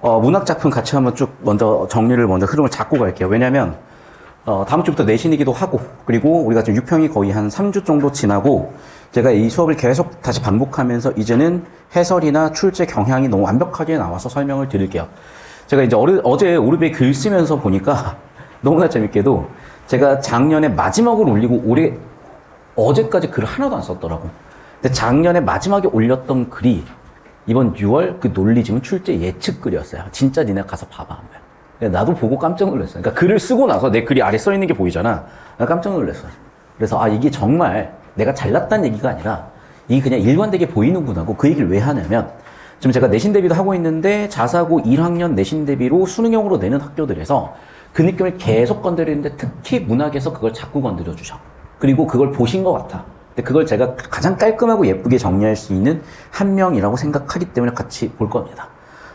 문학 작품 같이 한번 쭉 먼저 정리를 먼저 흐름을 잡고 갈게요. 왜냐면 다음 주부터 내신이기도 하고, 그리고 우리가 지금 6평이 거의 한 3주 정도 지나고, 제가 이 수업을 계속 다시 반복하면서 이제는 해설이나 출제 경향이 너무 완벽하게 나와서 설명을 드릴게요. 제가 이제 어제 오르베 글 쓰면서 보니까 너무나 재밌게도 제가 작년에 마지막으로 올리고 어제까지 글을 하나도 안 썼더라고. 근데 작년에 마지막에 올렸던 글이 이번 6월 그 논리지문 출제 예측 글이었어요. 진짜 니네 가서 봐봐. 나도 보고 깜짝 놀랐어요. 그러니까 글을 쓰고 나서 내 글이 아래 써 있는 게 보이잖아. 나 깜짝 놀랐어요. 그래서 이게 정말 내가 잘났다는 얘기가 아니라 이게 그냥 일관되게 보이는구나 하고 그 얘기를 왜 하냐면, 지금 제가 내신 대비도 하고 있는데 자사고 1학년 내신 대비로 수능형으로 내는 학교들에서 그 느낌을 계속 건드리는데 특히 문학에서 그걸 자꾸 건드려 주셔. 그리고 그걸 보신 것 같아. 근데 그걸 제가 가장 깔끔하고 예쁘게 정리할 수 있는 한 명이라고 생각하기 때문에 같이 볼 겁니다.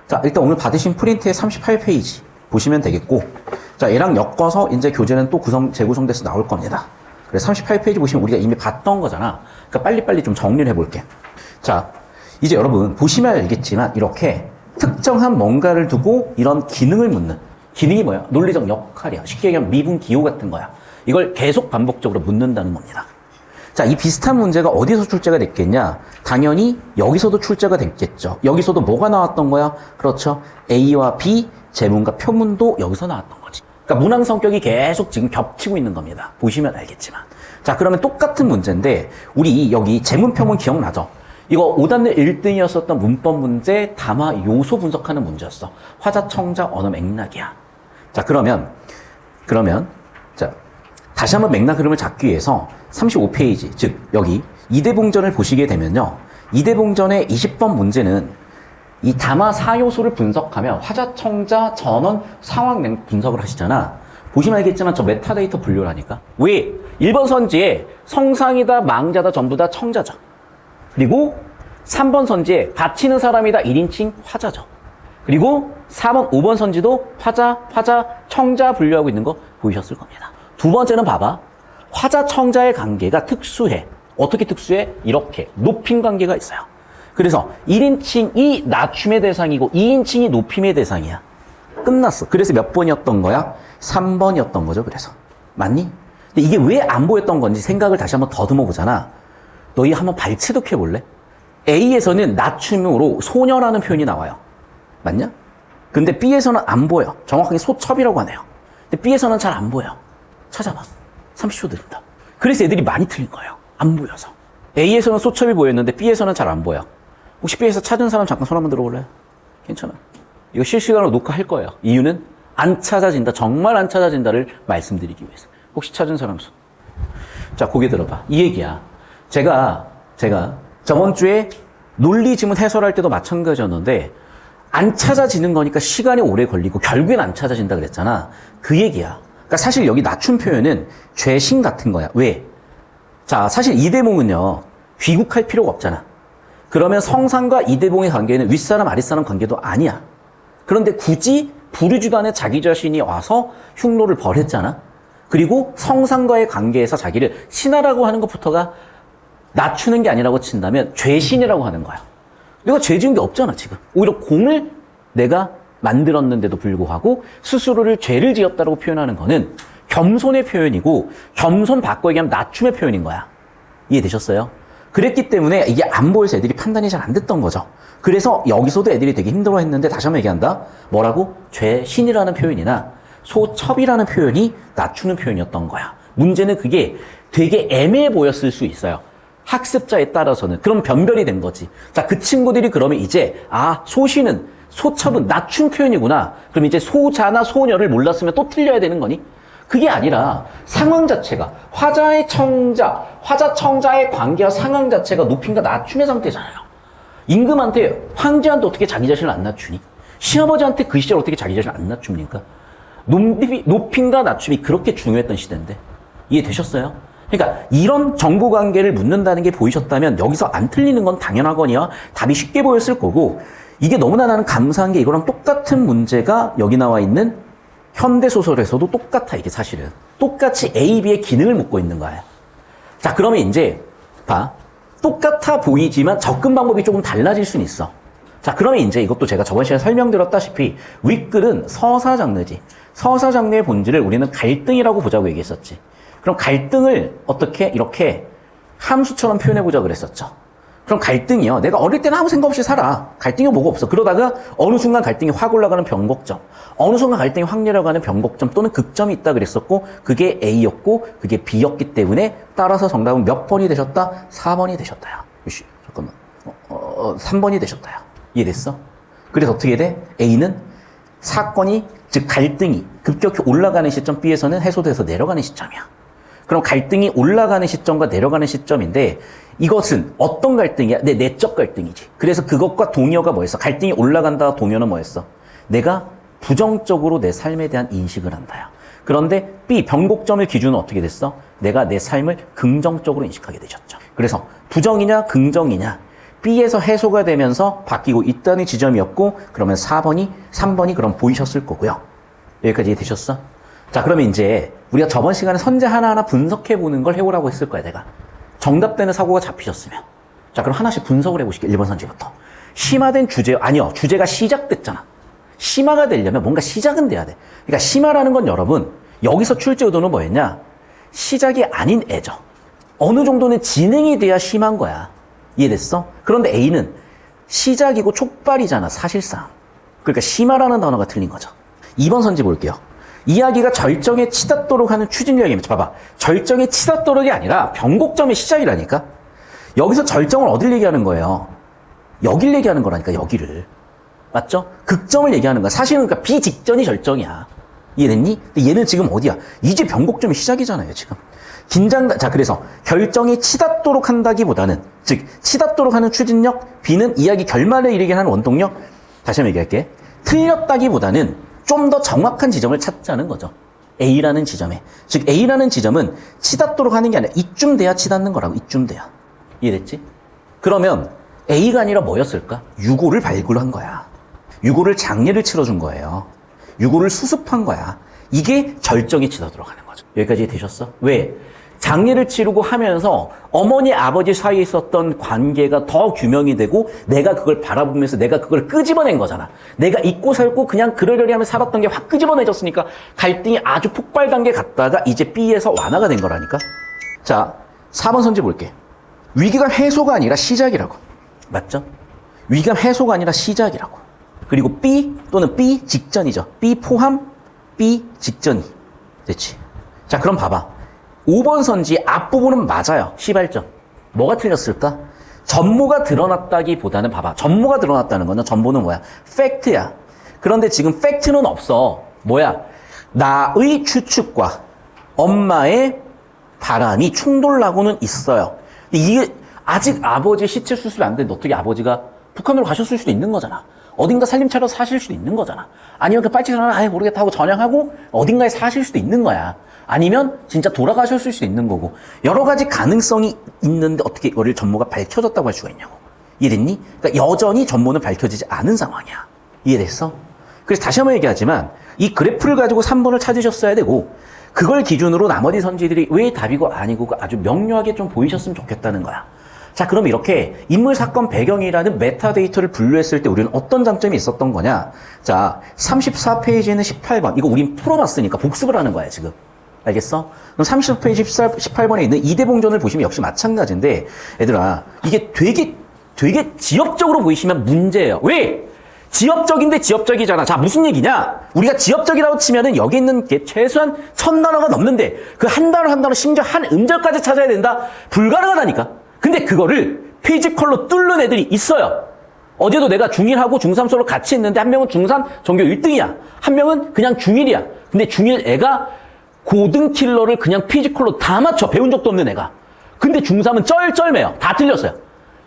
자, 일단 오늘 받으신 프린트의 38페이지 보시면 되겠고, 자, 얘랑 엮어서 이제 교재는 또 재구성돼서 나올 겁니다. 그래서 38페이지 보시면 우리가 이미 봤던 거잖아. 그러니까 빨리빨리 좀 정리를 해볼게. 자, 이제 여러분 보시면 알겠지만 이렇게 특정한 뭔가를 두고 이런 기능을 묻는, 기능이 뭐야? 논리적 역할이야. 쉽게 얘기하면 미분 기호 같은 거야. 이걸 계속 반복적으로 묻는다는 겁니다. 자, 이 비슷한 문제가 어디서 출제가 됐겠냐? 당연히 여기서도 출제가 됐겠죠. 여기서도 뭐가 나왔던 거야? 그렇죠. A와 B, 제문과 표문도 여기서 나왔던 거지. 그러니까 문항 성격이 계속 지금 겹치고 있는 겁니다. 보시면 알겠지만. 자, 그러면 똑같은 문제인데 우리 여기 제문, 표문 기억나죠? 이거 5단계 1등이었었던 문법 문제, 담화 요소 분석하는 문제였어. 화자, 청자, 언어 맥락이야. 자, 그러면 자, 다시 한번 맥락 흐름을 잡기 위해서 35페이지, 즉 여기 이대봉전을 보시게 되면요, 이대봉전의 20번 문제는 이 담화 4요소를 분석하면 화자, 청자, 전원, 상황 분석을 하시잖아. 보시면 알겠지만 저 메타데이터 분류라니까. 왜? 1번 선지에 성상이다, 망자다, 전부 다 청자죠. 그리고 3번 선지에 바치는 사람이다, 1인칭 화자죠. 그리고 4번, 5번 선지도 화자, 청자 분류하고 있는 거 보이셨을 겁니다. 두 번째는 봐봐. 화자, 청자의 관계가 특수해. 어떻게 특수해? 이렇게 높임 관계가 있어요. 그래서 1인칭이 낮춤의 대상이고 2인칭이 높임의 대상이야. 끝났어. 그래서 몇 번이었던 거야? 3번이었던 거죠. 그래서 맞니? 근데 이게 왜 안 보였던 건지 생각을 다시 한번 더듬어 보잖아. 너희 한번 발췌독해 볼래? A에서는 낮춤으로 소녀라는 표현이 나와요. 맞냐? 근데 B에서는 안 보여. 정확하게 소첩이라고 하네요. 근데 B에서는 잘 안 보여. 찾아봐. 30초 드린다. 그래서 애들이 많이 틀린 거예요. 안 보여서. A에서는 소첩이 보였는데 B에서는 잘 안 보여. 혹시 B에서 찾은 사람 잠깐 손 한번 들어볼래요? 괜찮아. 이거 실시간으로 녹화할 거예요. 이유는 안 찾아진다. 정말 안 찾아진다를 말씀드리기 위해서. 혹시 찾은 사람 손. 자, 고개 들어봐. 이 얘기야. 제가 저번 주에 논리지문 해설할 때도 마찬가지였는데 안 찾아지는 거니까 시간이 오래 걸리고 결국엔 안 찾아진다 그랬잖아. 그 얘기야. 그러니까 사실 여기 낮춤 표현은 죄신 같은 거야. 왜? 자, 사실 이대봉은요, 귀국할 필요가 없잖아. 그러면 성상과 이대봉의 관계는 윗사람, 아랫사람 관계도 아니야. 그런데 굳이 부르지도 않은 자기 자신이 와서 흉노를 벌였잖아. 그리고 성상과의 관계에서 자기를 신하라고 하는 것부터가 낮추는 게 아니라고 친다면 죄신이라고 하는 거야. 내가 죄 지은 게 없잖아, 지금. 오히려 공을 내가 만들었는데도 불구하고 스스로를 죄를 지었다고 표현하는 거는 겸손의 표현이고, 겸손 바꿔 얘기하면 낮춤의 표현인 거야. 이해되셨어요? 그랬기 때문에 이게 안 보여서 애들이 판단이 잘 안 됐던 거죠. 그래서 여기서도 애들이 되게 힘들어했는데 다시 한번 얘기한다. 뭐라고? 죄신이라는 표현이나 소첩이라는 표현이 낮추는 표현이었던 거야. 문제는 그게 되게 애매해 보였을 수 있어요. 학습자에 따라서는. 그럼 변별이 된 거지. 자, 그 친구들이 그러면 이제 소첩은 낮춤 표현이구나. 그럼 이제 소자나 소녀를 몰랐으면 또 틀려야 되는 거니? 그게 아니라 상황 자체가 화자, 청자의 관계와 상황 자체가 높임과 낮춤의 상태잖아요. 임금한테, 황제한테 어떻게 자기 자신을 안 낮추니? 시아버지한테 그 시절 어떻게 자기 자신을 안 낮춥니까? 높임과 낮춤이 그렇게 중요했던 시대인데. 이해되셨어요? 그러니까 이런 정보 관계를 묻는다는 게 보이셨다면 여기서 안 틀리는 건 당연하거니와 답이 쉽게 보였을 거고, 이게 너무나 나는 감사한 게 이거랑 똑같은 문제가 여기 나와 있는 현대소설에서도 똑같아. 이게 사실은 똑같이 A, B의 기능을 묻고 있는 거야. 자, 그러면 이제 봐. 똑같아 보이지만 접근 방법이 조금 달라질 수는 있어. 자, 그러면 이제 이것도 제가 저번 시간에 설명드렸다시피 윗글은 서사 장르지. 서사 장르의 본질을 우리는 갈등이라고 보자고 얘기했었지. 그럼 갈등을 어떻게 이렇게 함수처럼 표현해보자 그랬었죠. 그럼 갈등이요. 내가 어릴 때는 아무 생각 없이 살아. 갈등이 뭐가 없어. 그러다가 어느 순간 갈등이 확 올라가는 변곡점, 어느 순간 갈등이 확 내려가는 변곡점 또는 극점이 있다 그랬었고 그게 A였고 그게 B였기 때문에 따라서 정답은 몇 번이 되셨다? 4번이 되셨다요. 잠깐만. 3번이 되셨다요. 이해됐어? 그래서 어떻게 돼? A는 사건이, 즉 갈등이 급격히 올라가는 시점, B에서는 해소돼서 내려가는 시점이야. 그럼 갈등이 올라가는 시점과 내려가는 시점인데 이것은 어떤 갈등이야? 내 내적 갈등이지. 그래서 그것과 동의어가 뭐였어? 갈등이 올라간다 동의어는 뭐였어? 내가 부정적으로 내 삶에 대한 인식을 한다요. 그런데 B, 변곡점을 기준으로 어떻게 됐어? 내가 내 삶을 긍정적으로 인식하게 되셨죠. 그래서 부정이냐 긍정이냐 B에서 해소가 되면서 바뀌고 있다는 지점이었고 그러면 3번이 그럼 보이셨을 거고요. 여기까지 되셨어? 자, 그러면 이제 우리가 저번 시간에 선제 하나하나 분석해보는 걸 해오라고 했을 거야, 내가. 정답되는 사고가 잡히셨으면. 자, 그럼 하나씩 분석을 해보실게요. 1번 선지부터. 심화된 주제, 아니요. 주제가 시작됐잖아. 심화가 되려면 뭔가 시작은 돼야 돼. 그러니까 심화라는 건 여러분, 여기서 출제 의도는 뭐였냐? 시작이 아닌 애죠. 어느 정도는 진행이 돼야 심한 거야. 이해됐어? 그런데 A는 시작이고 촉발이잖아, 사실상. 그러니까 심화라는 단어가 틀린 거죠. 2번 선지 볼게요. 이야기가 절정에 치닫도록 하는 추진력입니다. 봐봐. 절정에 치닫도록이 아니라 변곡점의 시작이라니까? 여기서 절정을 어딜 얘기하는 거예요? 여길 얘기하는 거라니까, 여기를. 맞죠? 극점을 얘기하는 거야. 사실은 그러니까 비직전이 절정이야. 이해됐니? 근데 얘는 지금 어디야? 이제 변곡점의 시작이잖아요, 지금. 자, 그래서 결정이 치닫도록 한다기보다는, 즉, 치닫도록 하는 추진력, B는 이야기 결말에 이르게 하는 원동력, 다시 한번 얘기할게. 틀렸다기보다는 좀 더 정확한 지점을 찾자는 거죠. A라는 지점에. 즉 A라는 지점은 치닫도록 하는 게 아니라 이쯤 돼야 치닫는 거라고. 이쯤 돼야. 이해됐지? 그러면 A가 아니라 뭐였을까? 유고를 발굴한 거야. 유고를 장례를 치러준 거예요. 유고를 수습한 거야. 이게 절정에 치닫도록 하는 거죠. 여기까지 되셨어? 왜? 장례를 치르고 하면서 어머니 아버지 사이에 있었던 관계가 더 규명이 되고 내가 그걸 바라보면서 내가 그걸 끄집어낸 거잖아. 내가 잊고 살고 그냥 그러려니 하면 살았던 게 확 끄집어내졌으니까 갈등이 아주 폭발 단계 갔다가 이제 B에서 완화가 된 거라니까. 자, 4번 선지 볼게. 위기감 해소가 아니라 시작이라고. 맞죠? 위기감 해소가 아니라 시작이라고. 그리고 B 또는 B 직전이죠. B 포함 B 직전이. 됐지? 자, 그럼 봐봐. 5번 선지 앞부분은 맞아요. 시발점. 뭐가 틀렸을까? 전모가 드러났다기보다는 봐봐. 전모가 드러났다는 거는 전모는 뭐야? 팩트야. 그런데 지금 팩트는 없어. 뭐야? 나의 추측과 엄마의 바람이 충돌나고는 있어요. 이게 아직 아버지 시체 수습이 안 됐는데 어떻게 아버지가 북한으로 가셨을 수도 있는 거잖아. 어딘가 살림 차려 사실 수도 있는 거잖아. 아니면 그 빨치산은 아예 모르겠다 하고 전향하고 어딘가에 사실 수도 있는 거야. 아니면 진짜 돌아가셨을 수도 있는 거고. 여러 가지 가능성이 있는데 어떻게 이거를 전모가 밝혀졌다고 할 수가 있냐고. 이해됐니? 그러니까 여전히 전모는 밝혀지지 않은 상황이야. 이해됐어? 그래서 다시 한번 얘기하지만 이 그래프를 가지고 3번을 찾으셨어야 되고 그걸 기준으로 나머지 선지들이 왜 답이고 아니고 아주 명료하게 좀 보이셨으면 좋겠다는 거야. 자, 그럼 이렇게 인물, 사건, 배경이라는 메타데이터를 분류했을 때 우리는 어떤 장점이 있었던 거냐? 자, 34페이지에는 18번. 이거 우린 풀어봤으니까 복습을 하는 거야, 지금. 알겠어? 그럼 34페이지 18번에 있는 이대봉전을 보시면 역시 마찬가지인데, 얘들아, 이게 되게 지엽적으로 보이시면 문제예요. 왜? 지엽적인데 지엽적이잖아. 자, 무슨 얘기냐? 우리가 지엽적이라고 치면은 여기 있는 게 최소한 1000단어가 넘는데, 그 한 단어 심지어 한 음절까지 찾아야 된다? 불가능하다니까? 근데 그거를 페이지컬로 뚫는 애들이 있어요. 어제도 내가 중1하고 중3 수업을 같이 했는데 한 명은 중3 전교 1등이야. 한 명은 그냥 중1이야. 근데 중1 애가 고등 킬러를 그냥 피지컬로 다 맞춰. 배운 적도 없는 애가. 근데 중3은 쩔쩔매요. 다 틀렸어요.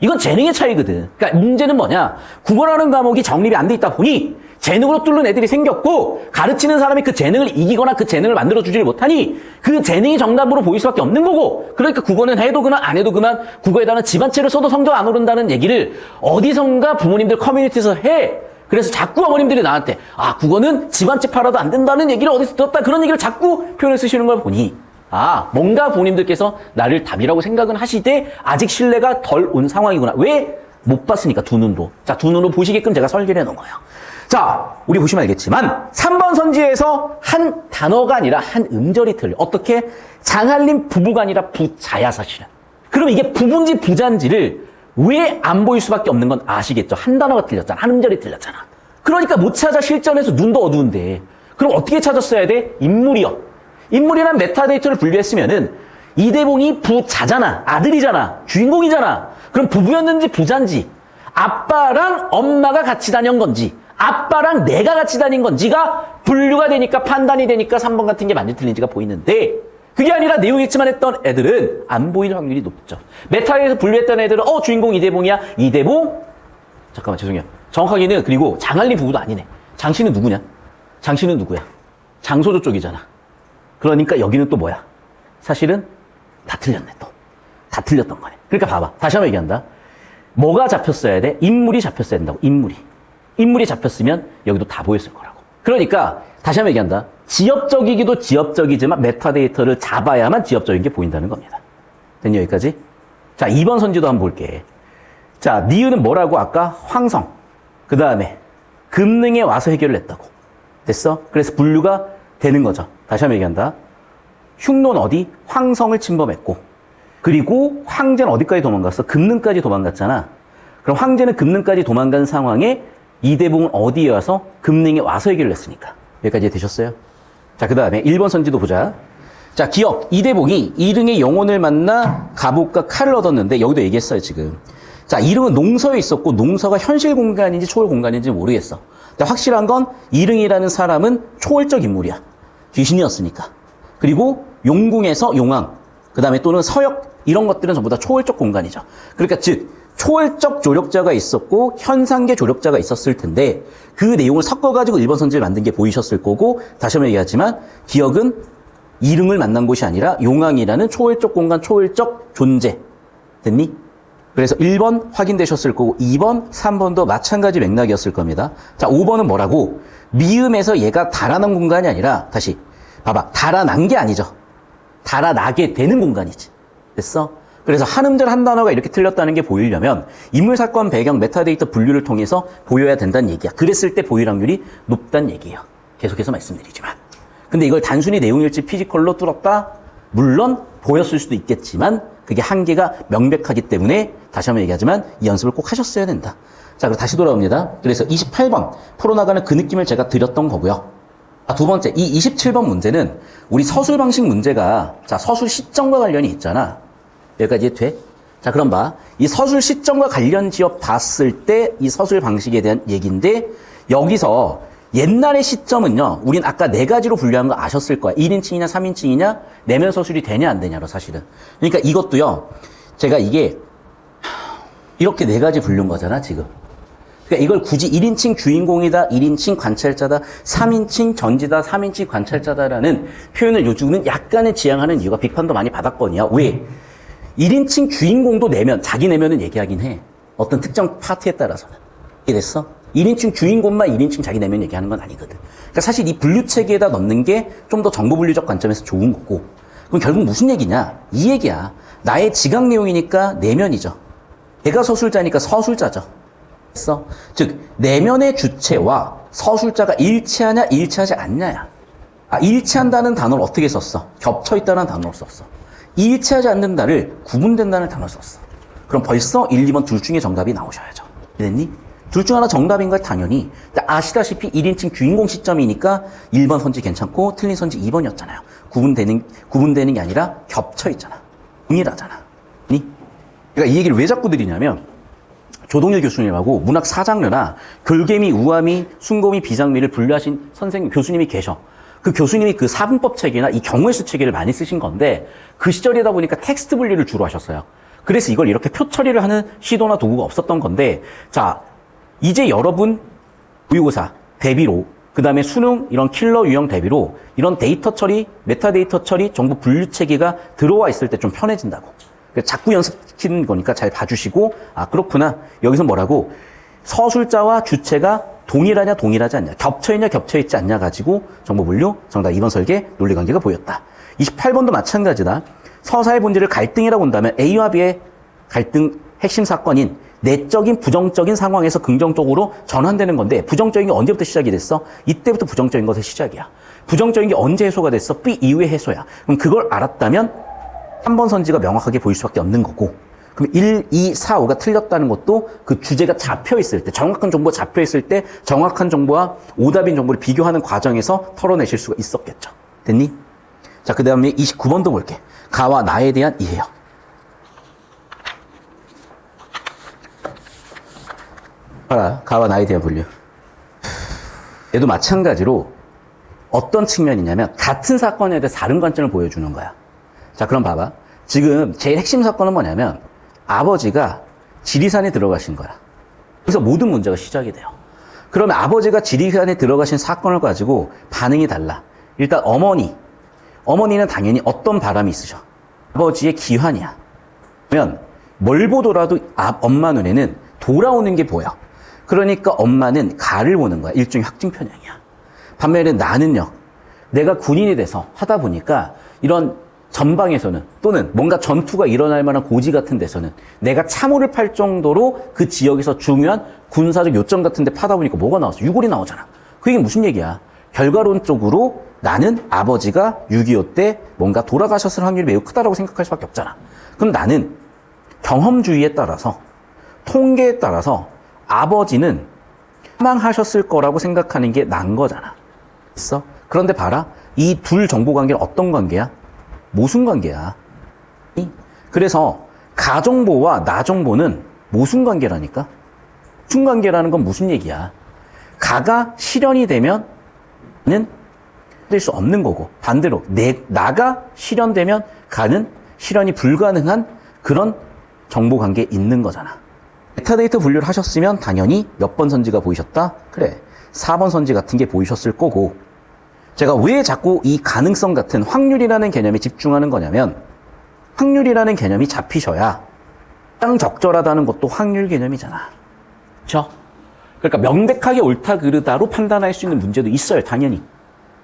이건 재능의 차이거든. 그러니까 문제는 뭐냐. 국어라는 과목이 정립이 안 돼 있다 보니 재능으로 뚫는 애들이 생겼고 가르치는 사람이 그 재능을 이기거나 그 재능을 만들어주지를 못하니 그 재능이 정답으로 보일 수밖에 없는 거고 그러니까 국어는 해도 그만 안 해도 그만 국어에다가 집안체를 써도 성적 안 오른다는 얘기를 어디선가 부모님들 커뮤니티에서 해. 그래서 자꾸 어머님들이 나한테 아 국어는 집안체 팔아도 안 된다는 얘기를 어디서 들었다 그런 얘기를 자꾸 표현해 쓰시는 걸 보니 아 뭔가 부모님들께서 나를 답이라고 생각은 하시되 아직 신뢰가 덜 온 상황이구나. 왜? 못 봤으니까 두 눈도. 자, 두 눈으로 보시게끔 제가 설계를 해놓은 거예요. 자, 우리 보시면 알겠지만 3번 선지에서 한 단어가 아니라 한 음절이 틀려. 어떻게? 장한림 부부가 아니라 부자야 사실은. 그럼 이게 부부인지 부자인지를 왜 안 보일 수밖에 없는 건 아시겠죠? 한 단어가 틀렸잖아. 한 음절이 틀렸잖아. 그러니까 못 찾아. 실전에서 눈도 어두운데. 그럼 어떻게 찾았어야 돼? 인물이요. 인물이란 메타데이터를 분류했으면은 이대봉이 부자잖아. 아들이잖아. 주인공이잖아. 그럼 부부였는지 부자인지, 아빠랑 엄마가 같이 다닌 건지, 아빠랑 내가 같이 다닌 건지가 분류가 되니까, 판단이 되니까 3번 같은 게 맞는지 틀린지가 보이는데, 그게 아니라 내용 읽지만 했던 애들은 안 보일 확률이 높죠. 메타에서 분류했던 애들은 주인공 이대봉이야. 이대봉? 잠깐만, 죄송해요. 정확하게는, 그리고 장한림 부부도 아니네. 장씨는 누구냐? 장씨는 누구야? 장소조 쪽이잖아. 그러니까 여기는 또 뭐야? 사실은 다 틀렸네, 또. 다 틀렸던 거네. 그러니까 봐봐. 다시 한번 얘기한다. 뭐가 잡혔어야 돼? 인물이 잡혔어야 된다고. 인물이 잡혔으면 여기도 다 보였을 거라고. 그러니까 다시 한번 얘기한다. 지엽적이기도 지엽적이지만 메타데이터를 잡아야만 지엽적인 게 보인다는 겁니다. 됐니, 여기까지? 자, 2번 선지도 한번 볼게. 자, 니은은 뭐라고? 아까 황성. 그 다음에 금능에 와서 해결을 했다고. 됐어? 그래서 분류가 되는 거죠. 다시 한번 얘기한다. 흉노는 어디? 황성을 침범했고, 그리고 황제는 어디까지 도망갔어? 금능까지 도망갔잖아. 그럼 황제는 금능까지 도망간 상황에 이대봉은 어디에 와서? 금능에 와서 해결을 했으니까. 여기까지 되셨어요? 자, 그 다음에 1번 선지도 보자. 자, 기억. 이대봉이 이릉의 영혼을 만나 갑옷과 칼을 얻었는데, 여기도 얘기했어요, 지금. 자, 이릉은 농서에 있었고, 농서가 현실 공간인지 초월 공간인지 모르겠어. 근데 확실한 건 이릉이라는 사람은 초월적 인물이야. 귀신이었으니까. 그리고 용궁에서 용왕, 그 다음에 또는 서역, 이런 것들은 전부 다 초월적 공간이죠. 그러니까 즉 초월적 조력자가 있었고 현상계 조력자가 있었을 텐데, 그 내용을 섞어가지고 1번 선지를 만든 게 보이셨을 거고, 다시 한번 얘기하지만 기억은 이릉을 만난 곳이 아니라 용왕이라는 초월적 공간, 초월적 존재. 됐니? 그래서 1번 확인되셨을 거고 2번, 3번도 마찬가지 맥락이었을 겁니다. 자, 5번은 뭐라고? 미음에서 얘가 달아난 공간이 아니라, 다시 봐봐, 달아난 게 아니죠. 달아나게 되는 공간이지. 됐어? 그래서 한 음절 한 단어가 이렇게 틀렸다는 게 보이려면 인물, 사건, 배경, 메타데이터 분류를 통해서 보여야 된다는 얘기야. 그랬을 때 보일 확률이 높다는 얘기예요. 계속해서 말씀드리지만. 근데 이걸 단순히 내용일지 피지컬로 뚫었다? 물론 보였을 수도 있겠지만 그게 한계가 명백하기 때문에 다시 한번 얘기하지만 이 연습을 꼭 하셨어야 된다. 자, 그럼 다시 돌아옵니다. 그래서 28번 풀어나가는 그 느낌을 제가 드렸던 거고요. 두 번째, 이 27번 문제는 우리 서술 방식 문제가, 자, 서술 시점과 관련이 있잖아. 여기까지 돼? 자, 그럼 봐. 이 서술 시점과 관련 지어 봤을 때 이 서술 방식에 대한 얘기인데, 여기서 옛날의 시점은요, 우린 아까 4가지로 분류한 거 아셨을 거야. 1인칭이냐 3인칭이냐 내면 서술이 되냐 안 되냐로 사실은. 그러니까 이것도요, 제가 이게 이렇게 4가지 분류인 거잖아 지금. 그러니까 이걸 굳이 1인칭 주인공이다, 1인칭 관찰자다, 3인칭 전지다, 3인칭 관찰자다라는 표현을 요즘은 약간의 지향하는 이유가 비판도 많이 받았거든요. 왜? 1인칭 주인공도 내면, 자기 내면은 얘기하긴 해. 어떤 특정 파트에 따라서는. 이해됐어? 1인칭 주인공만 1인칭 자기 내면 얘기하는 건 아니거든. 그러니까 사실 이 분류 체계에다 넣는 게 좀 더 정보 분류적 관점에서 좋은 거고. 그럼 결국 무슨 얘기냐? 이 얘기야. 나의 지각 내용이니까 내면이죠. 내가 서술자니까 서술자죠. 됐어? 즉, 내면의 주체와 서술자가 일치하냐, 일치하지 않냐야. 일치한다는 단어를 어떻게 썼어? 겹쳐있다는 단어를 썼어. 일치하지 않는다를 구분된다는 단어를 썼어. 그럼 벌써 1, 2번 둘 중에 정답이 나오셔야죠. 됐니? 둘 중 하나 정답인 걸 당연히. 아시다시피 1인칭 주인공 시점이니까 1번 선지 괜찮고 틀린 선지 2번이었잖아요. 구분되는 게 아니라 겹쳐있잖아. 동일하잖아. 그러니까 이 얘기를 왜 자꾸 드리냐면, 조동일 교수님하고 문학 4장르나 글개미, 우아미, 순고미, 비장미를 분류하신 선생님, 교수님이 계셔. 그 교수님이 그 사분법 체계나 이 경우의 수 체계를 많이 쓰신 건데, 그 시절이다 보니까 텍스트 분류를 주로 하셨어요. 그래서 이걸 이렇게 표 처리를 하는 시도나 도구가 없었던 건데, 자, 이제 여러분 모의고사 대비로, 그 다음에 수능 이런 킬러 유형 대비로 이런 데이터 처리, 메타데이터 처리, 정보 분류 체계가 들어와 있을 때 좀 편해진다고. 자꾸 연습시키는 거니까 잘 봐주시고, 그렇구나. 여기서 뭐라고? 서술자와 주체가 동일하냐, 동일하지 않냐, 겹쳐있냐, 겹쳐있지 않냐 가지고 정보 분류, 정답 2번 설계, 논리관계가 보였다. 28번도 마찬가지다. 서사의 본질을 갈등이라고 본다면 A와 B의 갈등 핵심 사건인 내적인 부정적인 상황에서 긍정적으로 전환되는 건데 부정적인 게 언제부터 시작이 됐어? 이때부터 부정적인 것의 시작이야. 부정적인 게 언제 해소가 됐어? B 이후에 해소야. 그럼 그걸 알았다면 3번 선지가 명확하게 보일 수밖에 없는 거고 그럼 1, 2, 4, 5가 틀렸다는 것도 그 주제가 잡혀있을 때 정확한 정보가 잡혀있을 때 정확한 정보와 오답인 정보를 비교하는 과정에서 털어내실 수가 있었겠죠. 됐니? 자, 그 다음에 29번도 볼게. 가와 나에 대한 이해요. 봐라, 가와 나에 대한 분류. 얘도 마찬가지로 어떤 측면이냐면 같은 사건에 대해 다른 관점을 보여주는 거야. 자, 그럼 봐봐. 지금 제일 핵심 사건은 뭐냐면 아버지가 지리산에 들어가신 거야. 그래서 모든 문제가 시작이 돼요. 그러면 아버지가 지리산에 들어가신 사건을 가지고 반응이 달라. 일단 어머니는 당연히 어떤 바람이 있으셔. 아버지의 기환이야. 그러면 뭘 보더라도 엄마 눈에는 돌아오는 게 보여. 그러니까 엄마는 가를 보는 거야. 일종의 확증 편향이야. 반면에 나는요. 내가 군인이 돼서 하다 보니까 이런 전방에서는 또는 뭔가 전투가 일어날 만한 고지 같은 데서는 내가 참호를 팔 정도로 그 지역에서 중요한 군사적 요점 같은 데 파다 보니까 뭐가 나왔어? 유골이 나오잖아. 그게 무슨 얘기야? 결과론적으로 나는 아버지가 6.25 때 뭔가 돌아가셨을 확률이 매우 크다라고 생각할 수밖에 없잖아. 그럼 나는 경험주의에 따라서 통계에 따라서 아버지는 사망하셨을 거라고 생각하는 게 난 거잖아. 있어? 그런데 봐라. 이 둘 정보 관계는 어떤 관계야? 모순 관계야. 그래서 가정보와 나정보는 모순 관계라니까. 모순 관계라는 건 무슨 얘기야? 가가 실현이 되면 는 될 수 없는 거고 반대로 나가 실현되면 가는 실현이 불가능한 그런 정보 관계에 있는 거잖아. 메타데이터 분류를 하셨으면 당연히 몇 번 선지가 보이셨다? 그래, 4번 선지 같은 게 보이셨을 거고 제가 왜 자꾸 이 가능성 같은 확률이라는 개념에 집중하는 거냐면 확률이라는 개념이 잡히셔야 가장 적절하다는 것도 확률 개념이잖아. 그렇죠? 그러니까 명백하게 옳다 그르다로 판단할 수 있는 문제도 있어요. 당연히.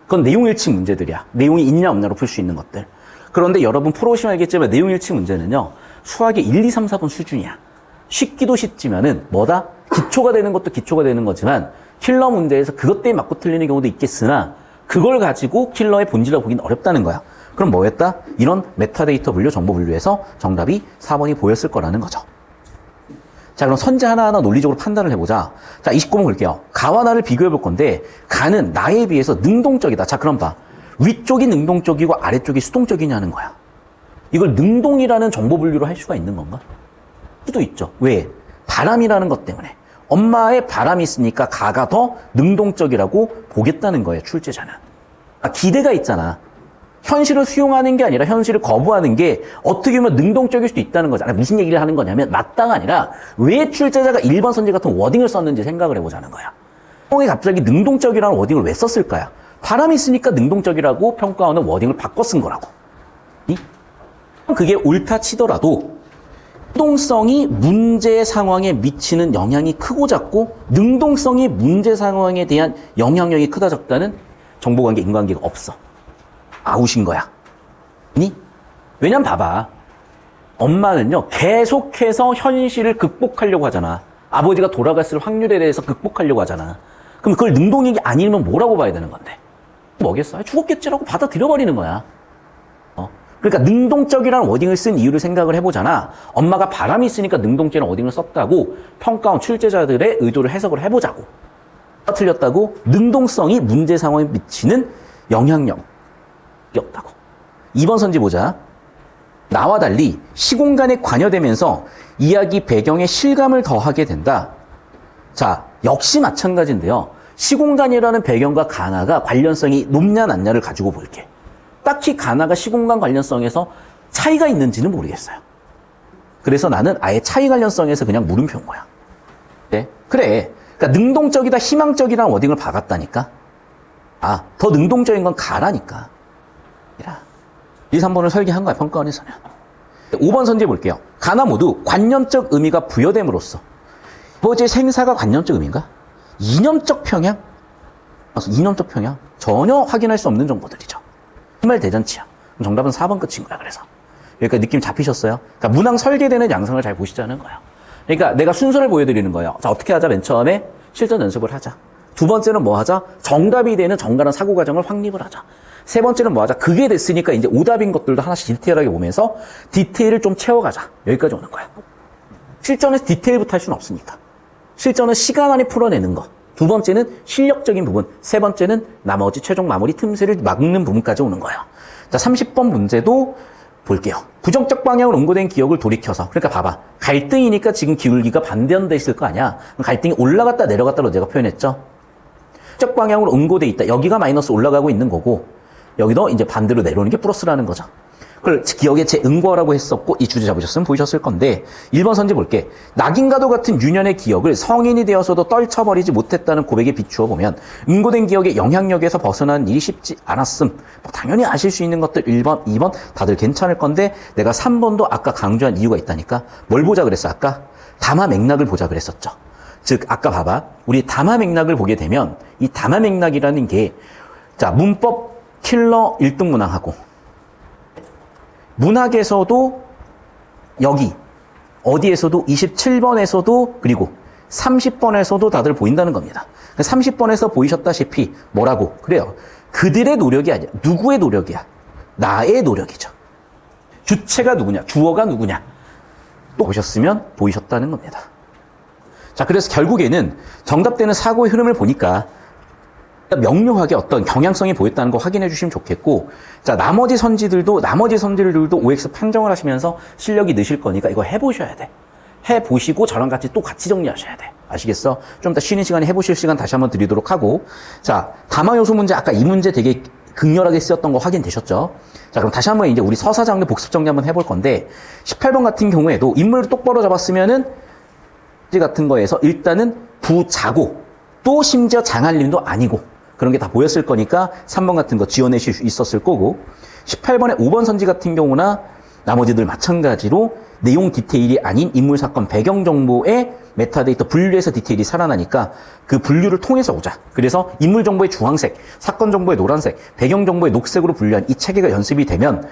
그건 내용일치 문제들이야. 내용이 있냐 없냐로 풀 수 있는 것들. 그런데 여러분 프로 오시면 알겠지만 내용일치 문제는요. 수학의 1, 2, 3, 4번 수준이야. 쉽기도 쉽지만은 뭐다? 기초가 되는 것도 기초가 되는 거지만 킬러 문제에서 그것 때문에 맞고 틀리는 경우도 있겠으나 그걸 가지고 킬러의 본질을 보기는 어렵다는 거야. 그럼 뭐였다? 이런 메타데이터 분류, 정보 분류에서 정답이 4번이 보였을 거라는 거죠. 자, 그럼 선지 하나하나 논리적으로 판단을 해보자. 자, 29번 볼게요. 가와 나를 비교해 볼 건데 가는 나에 비해서 능동적이다. 자, 그럼 봐. 위쪽이 능동적이고 아래쪽이 수동적이냐는 거야. 이걸 능동이라는 정보 분류로 할 수가 있는 건가? 수도 있죠. 왜? 바람이라는 것 때문에. 엄마의 바람이 있으니까 가가 더 능동적이라고 보겠다는 거예요, 출제자는. 기대가 있잖아. 현실을 수용하는 게 아니라 현실을 거부하는 게 어떻게 보면 능동적일 수도 있다는 거잖아. 무슨 얘기를 하는 거냐면 맞다가 아니라 왜 출제자가 1번 선지 같은 워딩을 썼는지 생각을 해보자는 거야. 왜 갑자기 능동적이라는 워딩을 왜 썼을까요? 바람이 있으니까 능동적이라고 평가하는 워딩을 바꿔 쓴 거라고. 그게 옳다 치더라도 능동성이 문제 상황에 미치는 영향이 크고 작고 능동성이 문제 상황에 대한 영향력이 크다 적다는 정보관계, 인과관계가 없어. 아웃인 거야. 왜냐면 봐봐. 엄마는요, 계속해서 현실을 극복하려고 하잖아. 아버지가 돌아갔을 확률에 대해서 극복하려고 하잖아. 그럼 그걸 능동이 아니면 뭐라고 봐야 되는 건데? 뭐겠어? 죽었겠지라고 받아들여버리는 거야. 그러니까 능동적이라는 워딩을 쓴 이유를 생각을 해보잖아. 엄마가 바람이 있으니까 능동적이라는 워딩을 썼다고 평가원 출제자들의 의도를 해석을 해보자고. 틀렸다고 능동성이 문제 상황에 미치는 영향력이 없다고. 2번 선지 보자. 나와 달리 시공간에 관여되면서 이야기 배경에 실감을 더하게 된다. 자, 역시 마찬가지인데요. 시공간이라는 배경과 가나가 관련성이 높냐 낮냐를 가지고 볼게. 딱히 가나가 시공간 관련성에서 차이가 있는지는 모르겠어요. 그래서 나는 아예 차이 관련성에서 그냥 물음표인 거야. 네? 그래. 그러니까 능동적이다, 희망적이라는 워딩을 박았다니까. 더 능동적인 건 가라니까. 1, 3번을 설계한 거야, 평가원에서는. 5번 선지 볼게요. 가나 모두 관념적 의미가 부여됨으로써. 아버지의 생사가 관념적 의미인가? 이념적 평양? 이념적 평양? 전혀 확인할 수 없는 정보들이죠. 정말 대잔치야. 그럼 정답은 4번 끝인 거야, 그래서. 여기까지 느낌 잡히셨어요? 그러니까 문항 설계되는 양상을 잘 보시자는 거야. 그러니까 내가 순서를 보여드리는 거예요. 자, 어떻게 하자? 맨 처음에 실전 연습을 하자. 두 번째는 뭐 하자? 정답이 되는 정갈한 사고 과정을 확립을 하자. 세 번째는 뭐 하자? 그게 됐으니까 이제 오답인 것들도 하나씩 디테일하게 보면서 디테일을 좀 채워가자. 여기까지 오는 거야. 실전에서 디테일부터 할 수는 없으니까. 실전은 시간 안에 풀어내는 거. 두 번째는 실력적인 부분. 세 번째는 나머지 최종 마무리 틈새를 막는 부분까지 오는 거예요. 자, 30번 문제도 볼게요. 부정적 방향으로 응고된 기억을 돌이켜서. 그러니까 봐봐. 갈등이니까 지금 기울기가 반대되어 있을 거 아니야. 갈등이 올라갔다 내려갔다로 내가 표현했죠. 부정적 방향으로 응고돼 있다. 여기가 마이너스 올라가고 있는 거고 여기도 이제 반대로 내려오는 게 플러스라는 거죠. 그걸 기억에 재응고라고 했었고 이 주제 잡으셨으면 보이셨을 건데 1번 선지 볼게. 낙인과도 같은 유년의 기억을 성인이 되어서도 떨쳐버리지 못했다는 고백에 비추어 보면 응고된 기억의 영향력에서 벗어나는 일이 쉽지 않았음. 뭐 당연히 아실 수 있는 것들 1번, 2번 다들 괜찮을 건데 내가 3번도 아까 강조한 이유가 있다니까. 뭘 보자 그랬어 아까? 담화 맥락을 보자 그랬었죠. 즉 아까 봐봐. 우리 담화 맥락을 보게 되면 이 담화 맥락이라는 게 자 문법 킬러 1등 문항하고 문학에서도 여기 어디에서도 27번에서도 그리고 30번에서도 다들 보인다는 겁니다. 30번에서 보이셨다시피 뭐라고? 그래요. 그들의 노력이 아니야. 누구의 노력이야? 나의 노력이죠. 주체가 누구냐? 주어가 누구냐? 또 보셨으면 보이셨다는 겁니다. 자, 그래서 결국에는 정답되는 사고의 흐름을 보니까 명료하게 어떤 경향성이 보였다는 거 확인해 주시면 좋겠고, 자, 나머지 선지들도 OX 판정을 하시면서 실력이 느실 거니까 이거 해보셔야 돼. 해보시고 저랑 같이 또 같이 정리하셔야 돼. 아시겠어? 좀 이따 쉬는 시간에 해보실 시간 다시 한번 드리도록 하고, 자, 담화 요소 문제 아까 이 문제 되게 극렬하게 쓰였던 거 확인되셨죠? 자, 그럼 다시 한번 이제 우리 서사 정리, 복습 정리 한번 해볼 건데, 18번 같은 경우에도 인물을 똑바로 잡았으면은 같은 거에서 일단은 부자고, 또 심지어 장할림도 아니고, 그런 게 다 보였을 거니까 3번 같은 거 지어내실 수 있었을 거고 18번에 5번 선지 같은 경우나 나머지들 마찬가지로 내용 디테일이 아닌 인물 사건 배경 정보의 메타데이터 분류해서 디테일이 살아나니까 그 분류를 통해서 오자. 그래서 인물 정보의 주황색, 사건 정보의 노란색, 배경 정보의 녹색으로 분류한 이 체계가 연습이 되면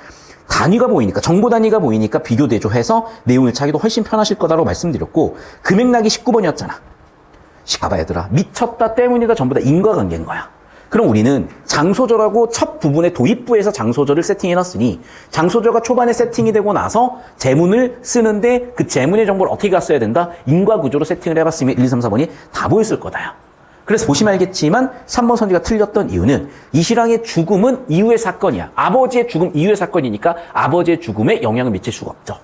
단위가 보이니까 정보 단위가 보이니까 비교 대조해서 내용을 찾기도 훨씬 편하실 거다라고 말씀드렸고 그 맥락이 19번이었잖아. 봐봐 얘들아. 미쳤다 때문이다 전부 다 인과관계인 거야. 그럼 우리는 장소절하고 첫 부분의 도입부에서 장소절을 세팅해놨으니 장소절가 초반에 세팅이 되고 나서 제문을 쓰는데 그 제문의 정보를 어떻게 갔어야 된다? 인과구조로 세팅을 해봤으면 1, 2, 3, 4번이 다 보였을 거다요. 그래서 보시면 알겠지만 3번 선지가 틀렸던 이유는 이시랑의 죽음은 이후의 사건이야. 아버지의 죽음 이후의 사건이니까 아버지의 죽음에 영향을 미칠 수가 없죠.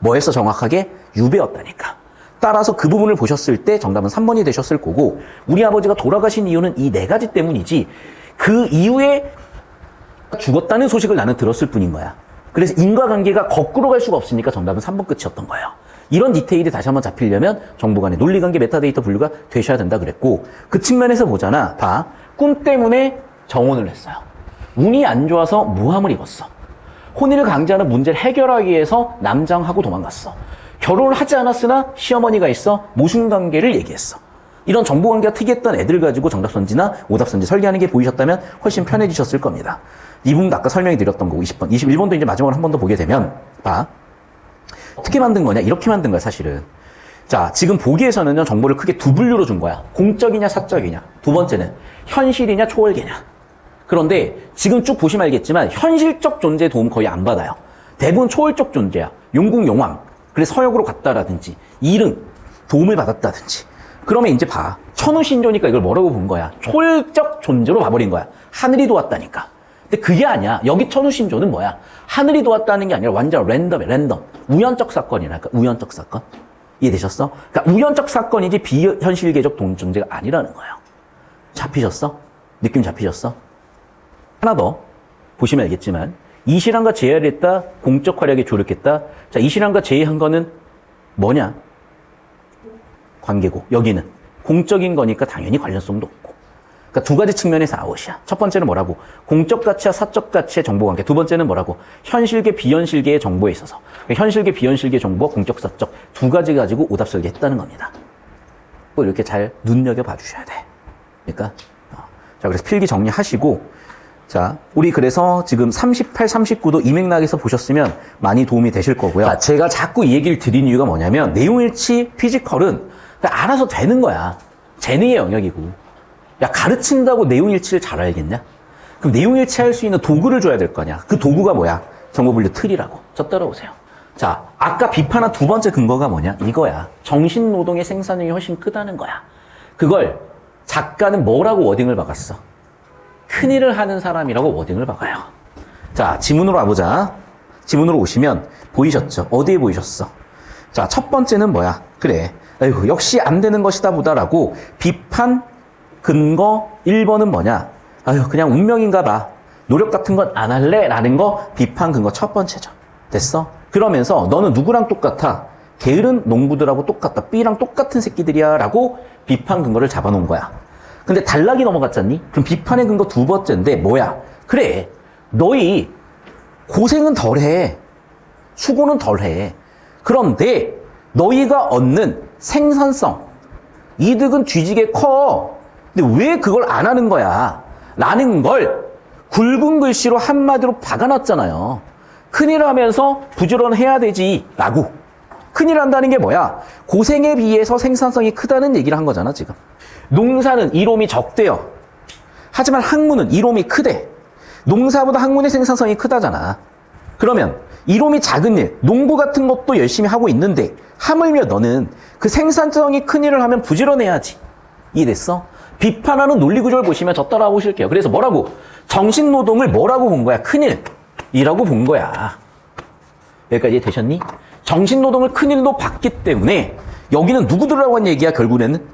뭐에서 정확하게? 유배였다니까. 따라서 그 부분을 보셨을 때 정답은 3번이 되셨을 거고 우리 아버지가 돌아가신 이유는 이 네 가지 때문이지 그 이후에 죽었다는 소식을 나는 들었을 뿐인 거야. 그래서 인과관계가 거꾸로 갈 수가 없으니까 정답은 3번 끝이었던 거예요. 이런 디테일이 다시 한번 잡히려면 정보 간의 논리관계 메타데이터 분류가 되셔야 된다 그랬고 그 측면에서 보잖아. 봐. 꿈 때문에 정혼을 했어요. 운이 안 좋아서 무함을 입었어. 혼인을 강제하는 문제를 해결하기 위해서 남장하고 도망갔어. 결혼을 하지 않았으나 시어머니가 있어 모순관계를 얘기했어. 이런 정보관계가 특이했던 애들 가지고 정답선지나 오답선지 설계하는 게 보이셨다면 훨씬 편해지셨을 겁니다. 이 부분도 아까 설명해 드렸던 거고 20번. 21번도 이제 마지막으로 한 번 더 보게 되면 봐. 어떻게 만든 거냐? 이렇게 만든 거야 사실은. 자, 지금 보기에서는요 정보를 크게 두 분류로 준 거야. 공적이냐 사적이냐. 두 번째는 현실이냐 초월계냐. 그런데 지금 쭉 보시면 알겠지만 현실적 존재의 도움 거의 안 받아요. 대부분 초월적 존재야. 용궁용왕. 그래서 서역으로 갔다라든지 이릉 도움을 받았다든지 그러면 이제 봐. 천우신조니까 이걸 뭐라고 본 거야? 초월적 존재로 봐버린 거야. 하늘이 도왔다니까. 근데 그게 아니야. 여기 천우신조는 뭐야? 하늘이 도왔다는 게 아니라 완전 랜덤이야. 랜덤. 우연적 사건이랄까? 우연적 사건. 이해되셨어? 그러니까 우연적 사건이지 비현실계적 존재가 아니라는 거예요. 잡히셨어? 느낌 잡히셨어? 하나 더 보시면 알겠지만 이시랑과 제의를 했다. 공적 활약에 조력했다. 자, 이시랑과 제의한 거는 뭐냐? 관계고 여기는 공적인 거니까 당연히 관련성도 없고. 그러니까 두 가지 측면에서 아웃이야. 첫 번째는 뭐라고? 공적 가치와 사적 가치의 정보관계. 두 번째는 뭐라고? 현실계, 비현실계의 정보에 있어서. 그러니까 현실계, 비현실계 정보와 공적, 사적 두 가지 가지고 오답 설계했다는 겁니다. 이렇게 잘 눈여겨봐 주셔야 돼. 그러니까 자, 그래서 필기 정리하시고 자, 우리 그래서 지금 38, 39도 이 맥락에서 보셨으면 많이 도움이 되실 거고요. 자, 제가 자꾸 이 얘기를 드린 이유가 뭐냐면 내용일치 피지컬은 그냥 알아서 되는 거야. 재능의 영역이고. 야, 가르친다고 내용일치를 잘 알겠냐? 그럼 내용일치 할 수 있는 도구를 줘야 될 거 아니야. 그 도구가 뭐야? 정보분류 틀이라고. 저 따라오세요. 자, 아까 비판한 두 번째 근거가 뭐냐? 이거야. 정신노동의 생산력이 훨씬 크다는 거야. 그걸 작가는 뭐라고 워딩을 박았어? 큰일을 하는 사람이라고 워딩을 박아요. 자, 지문으로 와보자. 지문으로 오시면 보이셨죠? 어디에 보이셨어? 자, 첫 번째는 뭐야? 그래. 아이고, 역시 안 되는 것이다 보다라고 비판 근거 1번은 뭐냐? 아유, 그냥 운명인가 봐. 노력 같은 건 안 할래? 라는 거 비판 근거 첫 번째죠. 됐어? 그러면서 너는 누구랑 똑같아? 게으른 농부들하고 똑같다. B랑 똑같은 새끼들이야. 라고 비판 근거를 잡아놓은 거야. 근데 단락이 넘어갔잖니? 그럼 비판의 근거 두 번째인데 뭐야? 그래, 너희 고생은 덜해. 수고는 덜해. 그런데 너희가 얻는 생산성, 이득은 뒤지게 커. 근데 왜 그걸 안 하는 거야? 라는 걸 굵은 글씨로 한마디로 박아놨잖아요. 큰일 하면서 부지런해야 되지. 라고. 큰일 한다는 게 뭐야? 고생에 비해서 생산성이 크다는 얘기를 한 거잖아, 지금. 농사는 이롬이 적대요. 하지만 학문은 이롬이 크대. 농사보다 학문의 생산성이 크다잖아. 그러면 이롬이 작은 일, 농부 같은 것도 열심히 하고 있는데 하물며 너는 그 생산성이 큰 일을 하면 부지런해야지. 이해됐어? 비판하는 논리구조를 보시면 저 따라와 보실게요. 그래서 뭐라고? 정신노동을 뭐라고 본 거야? 큰일이라고 본 거야. 여기까지 되셨니? 정신노동을 큰일로 봤기 때문에 여기는 누구 들으라고 한 얘기야? 결국에는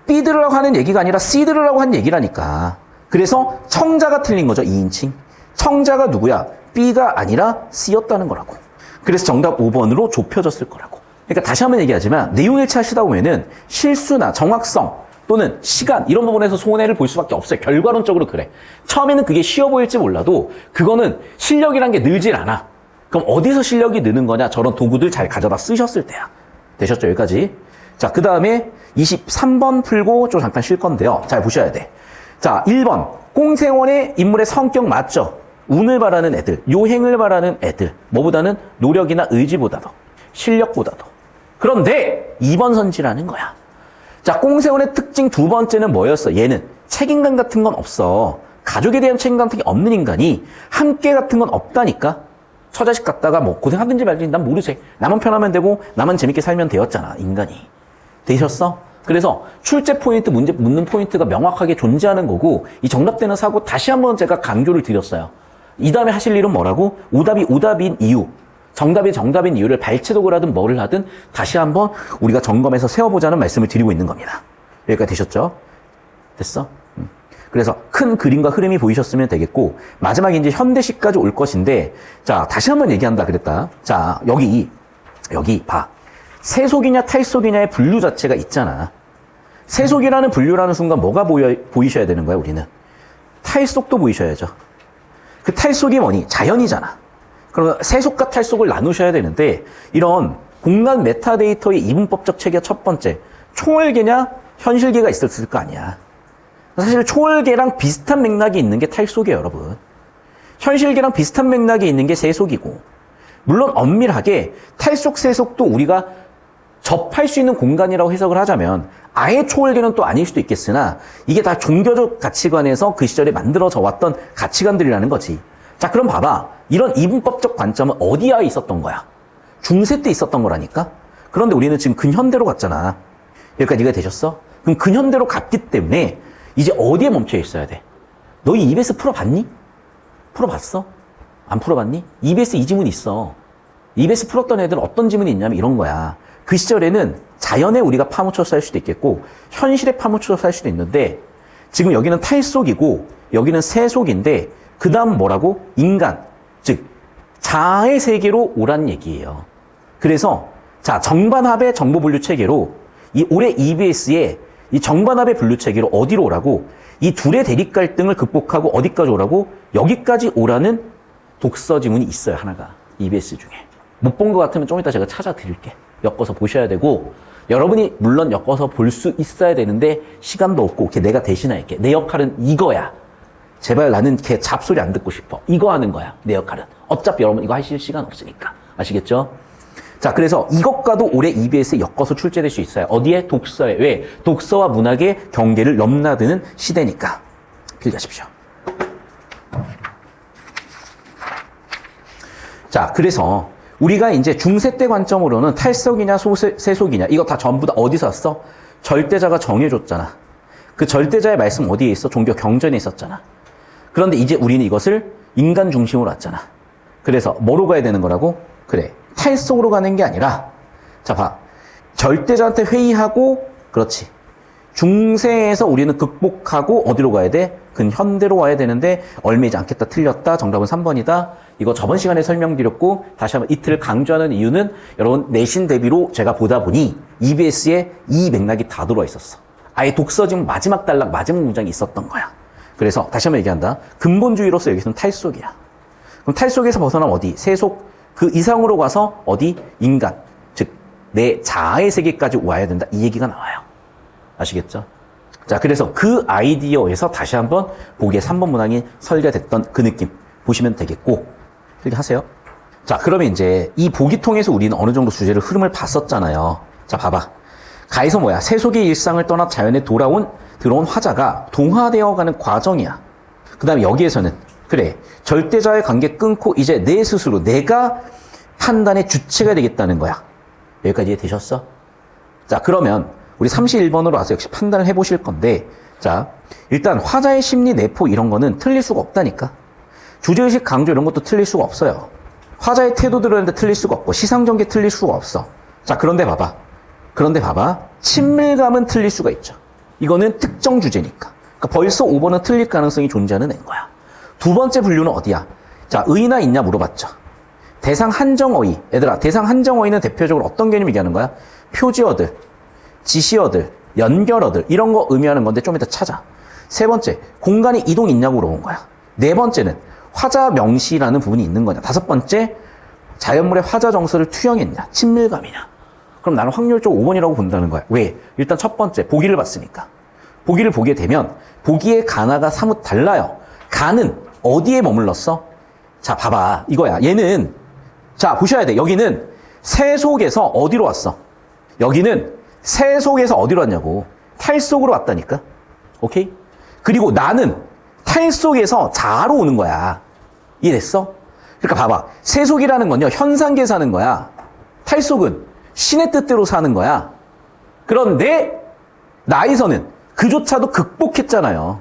B 들으라고 하는 얘기가 아니라 C 들으라고 한 얘기라니까. 그래서 청자가 틀린 거죠. 2인칭. 청자가 누구야? B가 아니라 C였다는 거라고. 그래서 정답 5번으로 좁혀졌을 거라고. 그러니까 다시 한번 얘기하지만 내용일치 하시다 보면은 실수나 정확성 또는 시간 이런 부분에서 손해를 볼 수밖에 없어요. 결과론적으로 그래. 처음에는 그게 쉬워 보일지 몰라도 그거는 실력이란 게 늘질 않아. 그럼 어디서 실력이 느는 거냐? 저런 도구들 잘 가져다 쓰셨을 때야. 되셨죠? 여기까지. 자, 그 다음에 23번 풀고 좀 잠깐 쉴 건데요. 잘 보셔야 돼. 자, 1번. 꽁생원의 인물의 성격 맞죠? 운을 바라는 애들, 요행을 바라는 애들. 뭐보다는 노력이나 의지보다도, 실력보다도. 그런데 2번 선지라는 거야. 자, 꽁생원의 특징 두 번째는 뭐였어? 얘는 책임감 같은 건 없어. 가족에 대한 책임감 같은 게 없는 인간이 함께 같은 건 없다니까? 처자식 갖다가 뭐 고생하든지 말든지 난 모르지. 나만 편하면 되고 나만 재밌게 살면 되었잖아, 인간이. 되셨어? 그래서 출제 포인트, 문제 묻는 포인트가 명확하게 존재하는 거고 이 정답되는 사고 다시 한번 제가 강조를 드렸어요. 이 다음에 하실 일은 뭐라고? 오답이 오답인 이유, 정답이 정답인 이유를 발췌독을 하든 뭐를 하든 다시 한번 우리가 점검해서 세워보자는 말씀을 드리고 있는 겁니다. 여기까지 되셨죠? 됐어? 그래서 큰 그림과 흐름이 보이셨으면 되겠고 마지막에 이제 현대식까지 올 것인데 자, 다시 한번 얘기한다 그랬다. 자, 여기 봐. 세속이냐 탈속이냐의 분류 자체가 있잖아. 세속이라는 분류라는 순간 뭐가 보이셔야 되는 거야, 우리는? 탈속도 보이셔야죠. 그 탈속이 뭐니? 자연이잖아. 그러면 세속과 탈속을 나누셔야 되는데 이런 공간 메타데이터의 이분법적 체계 첫 번째, 초월계냐 현실계가 있었을 거 아니야. 사실 초월계랑 비슷한 맥락이 있는 게 탈속이에요, 여러분. 현실계랑 비슷한 맥락이 있는 게 세속이고 물론 엄밀하게 탈속, 세속도 우리가 접할 수 있는 공간이라고 해석을 하자면 아예 초월계는 또 아닐 수도 있겠으나 이게 다 종교적 가치관에서 그 시절에 만들어져 왔던 가치관들이라는 거지. 자, 그럼 봐봐. 이런 이분법적 관점은 어디에 있었던 거야? 중세 때 있었던 거라니까? 그런데 우리는 지금 근현대로 갔잖아. 여기까지 이해가 되셨어? 그럼 근현대로 갔기 때문에 이제 어디에 멈춰 있어야 돼? 너희 EBS 풀어봤니? 풀어봤어? 안 풀어봤니? EBS 이 지문이 있어. EBS 풀었던 애들은 어떤 지문이 있냐면 이런 거야. 그 시절에는 자연에 우리가 파묻혀서 살 수도 있겠고 현실에 파묻혀서 살 수도 있는데 지금 여기는 탈속이고 여기는 세속인데 그 다음 뭐라고? 인간, 즉 자아의 세계로 오란 얘기예요. 그래서 자, 정반합의 정보분류 체계로 이 올해 EBS의 이 정반합의 분류 체계로 어디로 오라고? 이 둘의 대립 갈등을 극복하고 어디까지 오라고? 여기까지 오라는 독서 지문이 있어요, 하나가. EBS 중에. 못 본 것 같으면 좀 이따 제가 찾아드릴게. 엮어서 보셔야 되고 여러분이 물론 엮어서 볼 수 있어야 되는데 시간도 없고 내가 대신할게. 내 역할은 이거야. 제발 나는 걔 잡소리 안 듣고 싶어. 이거 하는 거야. 내 역할은. 어차피 여러분 이거 하실 시간 없으니까. 아시겠죠? 자, 그래서 이것과도 올해 EBS에 엮어서 출제될 수 있어요. 어디에? 독서에. 왜? 독서와 문학의 경계를 넘나드는 시대니까. 필기하십시오. 자, 그래서 우리가 이제 중세 때 관점으로는 탈석이냐 세속이냐 이거 다 전부 다 어디서 왔어? 절대자가 정해줬잖아. 그 절대자의 말씀 어디에 있어? 종교 경전에 있었잖아. 그런데 이제 우리는 이것을 인간 중심으로 왔잖아. 그래서 뭐로 가야 되는 거라고? 그래, 탈속으로 가는 게 아니라 자, 봐. 절대자한테 회의하고 그렇지. 중세에서 우리는 극복하고 어디로 가야 돼? 근현대로 와야 되는데 얽매이지 않겠다. 틀렸다. 정답은 3번이다. 이거 저번 시간에 설명드렸고 다시 한번 이틀 강조하는 이유는 여러분 내신 대비로 제가 보다 보니 EBS에 이 맥락이 다 들어와 있었어. 아예 독서 지금 마지막 단락 마지막 문장이 있었던 거야. 그래서 다시 한번 얘기한다. 근본주의로서 여기서는 탈속이야. 그럼 탈속에서 벗어나면 어디? 세속 그 이상으로 가서 어디? 인간. 즉 내 자아의 세계까지 와야 된다. 이 얘기가 나와요. 아시겠죠? 자, 그래서 그 아이디어에서 다시 한번 보기에 3번 문항이 설계됐던 그 느낌 보시면 되겠고 이렇게 하세요. 자, 그러면 이제 이 보기 통해서 우리는 어느 정도 주제를 흐름을 봤었잖아요. 자, 봐봐. 가에서 뭐야? 세속의 일상을 떠나 자연에 들어온 화자가 동화되어가는 과정이야. 그 다음에 여기에서는 그래, 절대자의 관계 끊고 이제 내 스스로 내가 판단의 주체가 되겠다는 거야. 여기까지 이해되셨어? 자, 그러면 우리 31번으로 와서 역시 판단을 해보실 건데, 자, 일단 화자의 심리 내포 이런 거는 틀릴 수가 없다니까. 주제의식 강조 이런 것도 틀릴 수가 없어요. 화자의 태도 드러내는데 틀릴 수가 없고 시상전개 틀릴 수가 없어. 자, 그런데 봐봐. 친밀감은 틀릴 수가 있죠. 이거는 특정 주제니까. 그러니까 벌써 5번은 틀릴 가능성이 존재하는 애인 거야. 두 번째 분류는 어디야? 자, 의나 있냐 물어봤죠. 대상 한정어휘. 얘들아, 대상 한정어휘는 대표적으로 어떤 개념을 얘기하는 거야? 표지어들, 지시어들, 연결어들 이런 거 의미하는 건데 좀 이따 찾아. 세 번째, 공간이 이동 있냐고 물어본 거야. 네 번째는 화자 명시라는 부분이 있는 거냐. 다섯 번째, 자연물의 화자 정서를 투영했냐. 친밀감이냐. 그럼 나는 확률적으로 5번이라고 본다는 거야. 왜? 일단 첫 번째, 보기를 봤으니까. 보기를 보게 되면 보기의 가나가 사뭇 달라요. 가는 어디에 머물렀어? 자, 봐봐. 이거야. 얘는 자, 보셔야 돼. 여기는 세속에서 어디로 왔어? 여기는 세속에서 어디로 왔냐고. 탈속으로 왔다니까. 오케이? 그리고 나는 탈속에서 자아로 오는 거야. 이해됐어? 그러니까 봐봐. 세속이라는 건요, 현상계 사는 거야. 탈속은 신의 뜻대로 사는 거야. 그런데 나에서는 그조차도 극복했잖아요.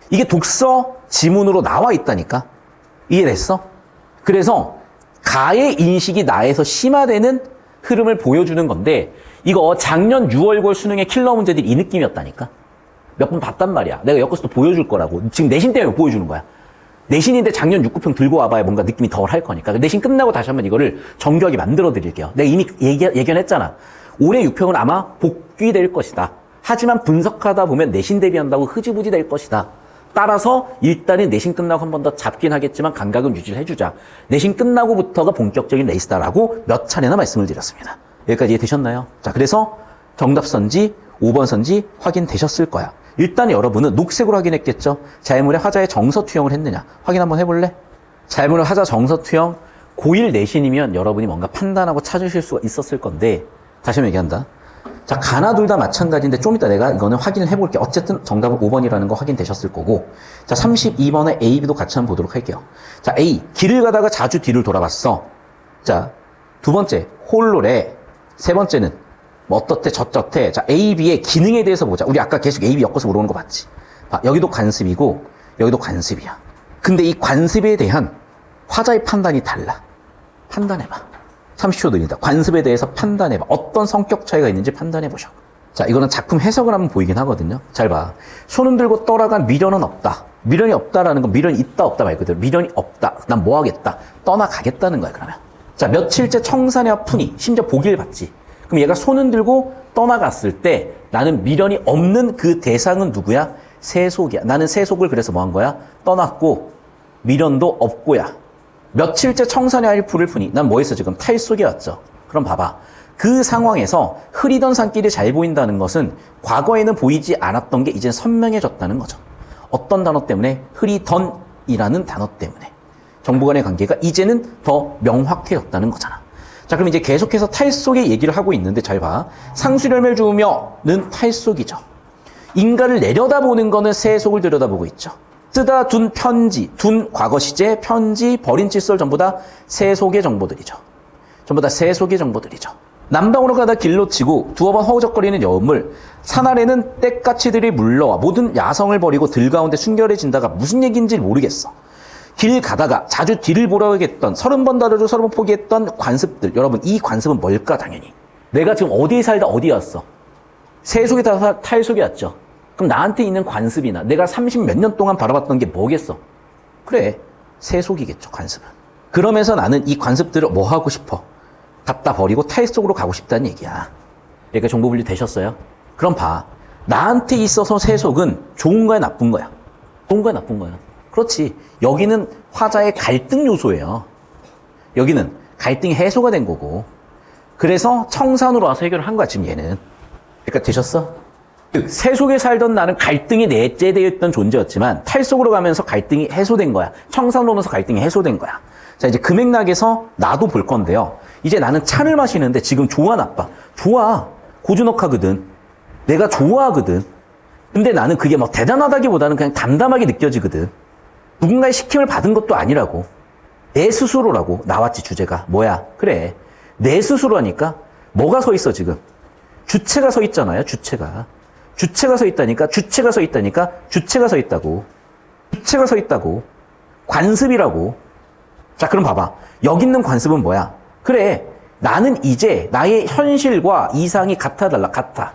이게 독서 지문으로 나와 있다니까. 이해됐어? 그래서 가의 인식이 나에서 심화되는 흐름을 보여주는 건데 이거 작년 6월골 수능의 킬러 문제들이 이 느낌이었다니까. 몇 번 봤단 말이야. 내가 엮어서 또 보여줄 거라고. 지금 내신 때문에 보여주는 거야. 내신인데 작년 6급형 들고 와봐야 뭔가 느낌이 덜 할 거니까. 내신 끝나고 다시 한번 이거를 정교하게 만들어 드릴게요. 내가 이미 예견했잖아. 올해 6평은 아마 복귀될 것이다. 하지만 분석하다 보면 내신 대비한다고 흐지부지 될 것이다. 따라서 일단은 내신 끝나고 한 번 더 잡긴 하겠지만 감각은 유지를 해주자. 내신 끝나고부터가 본격적인 레이스다라고 몇 차례나 말씀을 드렸습니다. 여기까지 이해되셨나요? 자, 그래서 정답 선지, 5번 선지 확인되셨을 거야. 일단 여러분은 녹색으로 확인했겠죠? 자연물의 화자의 정서 투영을 했느냐? 확인 한번 해볼래? 자연물의 화자 정서 투영, 고1 내신이면 여러분이 뭔가 판단하고 찾으실 수가 있었을 건데 다시 한번 얘기한다. 자, 가나 둘 다 마찬가지인데 좀 이따 내가 이거는 확인을 해볼게. 어쨌든 정답은 5번이라는 거 확인되셨을 거고. 자, 32번에 A, B도 같이 한번 보도록 할게요. 자, A, 길을 가다가 자주 뒤를 돌아봤어. 자, 두 번째, 홀로래. 세 번째는 뭐 어떻대 저떻대. 자, A, B의 기능에 대해서 보자. 우리 아까 계속 A, B 엮어서 물어보는 거 봤지? 봐, 여기도 관습이고 여기도 관습이야. 근데 이 관습에 대한 화자의 판단이 달라. 판단해봐. 30초 드린다. 관습에 대해서 판단해봐. 어떤 성격 차이가 있는지 판단해보셔. 자, 이거는 작품 해석을 하면 보이긴 하거든요. 잘 봐. 손은 들고 떠나간 미련은 없다. 미련이 없다라는 건 미련이 있다 없다 말 그대로. 미련이 없다. 난 뭐 하겠다. 떠나가겠다는 거야, 그러면. 자, 며칠째 청산회와 푼이 심지어 보기를 봤지. 그럼 얘가 손은 들고 떠나갔을 때 나는 미련이 없는 그 대상은 누구야? 세속이야. 나는 세속을 그래서 뭐 한 거야? 떠났고 미련도 없고야. 며칠째 청산의 알풀을 푸니 난 뭐 했어 지금? 탈속에 왔죠. 그럼 봐봐. 그 상황에서 흐리던 산길이 잘 보인다는 것은 과거에는 보이지 않았던 게 이제 선명해졌다는 거죠. 어떤 단어 때문에? 흐리던이라는 단어 때문에. 정보 간의 관계가 이제는 더 명확해졌다는 거잖아. 자, 그럼 이제 계속해서 탈속의 얘기를 하고 있는데 잘 봐. 상수열매를 주우며는 탈속이죠. 인가를 내려다보는 거는 세속을 들여다보고 있죠. 쓰다 둔 편지, 둔 과거 시제, 편지, 버린 칫솔 전부 다 세속의 정보들이죠. 전부 다 세속의 정보들이죠. 남방으로 가다 길로 치고 두어 번 허우적거리는 여우물, 산 아래는 떼까치들이 물러와 모든 야성을 버리고 들 가운데 순결해진다가 무슨 얘기인지 모르겠어. 길 가다가 자주 뒤를 보려겠던 30번 다르고 30번 포기했던 관습들. 여러분, 이 관습은 뭘까? 당연히 내가 지금 어디에 살다 어디에 왔어? 세속에 타서 탈속에 왔죠. 그럼 나한테 있는 관습이나 내가 30 몇 년 동안 바라봤던 게 뭐겠어? 그래, 세속이겠죠, 관습은. 그러면서 나는 이 관습들을 뭐 하고 싶어? 갖다 버리고 탈속으로 가고 싶다는 얘기야. 그러니까 정보 분류 되셨어요? 그럼 봐. 나한테 있어서 세속은 좋은 거야, 나쁜 거야? 좋은 거야, 나쁜 거야? 그렇지. 여기는 화자의 갈등 요소예요. 여기는 갈등이 해소가 된 거고. 그래서 청산으로 와서 해결을 한 거야, 지금 얘는. 그러니까 되셨어? 즉, 세속에 살던 나는 갈등이 내재되어 있던 존재였지만 탈속으로 가면서 갈등이 해소된 거야. 청산으로 오면서 갈등이 해소된 거야. 자, 이제 그 맥락에서 나도 볼 건데요. 이제 나는 차를 마시는데 지금 좋아, 나빠? 좋아. 고즈넉하거든. 내가 좋아하거든. 근데 나는 그게 뭐 대단하다기보다는 그냥 담담하게 느껴지거든. 누군가의 시킴을 받은 것도 아니라고. 내 스스로라고. 나왔지, 주제가. 뭐야? 그래. 내 스스로라니까. 뭐가 서 있어, 지금? 주체가 서 있잖아요, 주체가. 주체가 서 있다니까, 주체가 서 있다니까, 주체가 서 있다고. 주체가 서 있다고. 관습이라고. 자, 그럼 봐봐. 여기 있는 관습은 뭐야? 그래. 나는 이제 나의 현실과 이상이 같아달라, 같아.